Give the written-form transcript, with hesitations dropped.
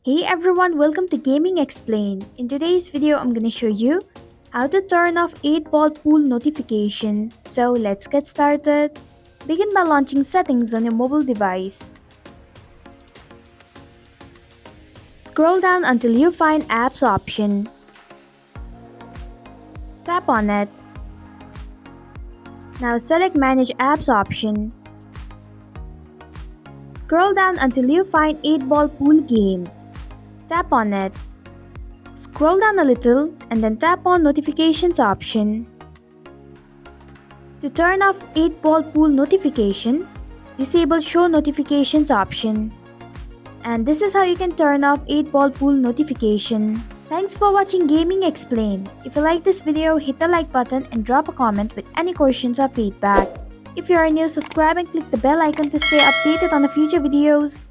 Hey everyone, welcome to Gaming Explained. In today's video, I'm gonna show you how to turn off 8-ball pool notification. So let's get started. Begin by launching settings on your mobile device. Scroll down until you find apps option. Tap on it. Now select manage apps option. Scroll down until you find 8-ball pool game. Tap on it. Scroll down a little and then tap on notifications option. To turn off 8-ball pool notification, disable show notifications option. And this is how you can turn off 8-ball pool notification. Thanks for watching Gaming Explained. If you like this video, hit the like button and drop a comment with any questions or feedback. If you are new, subscribe and click the bell icon to stay updated on the future videos.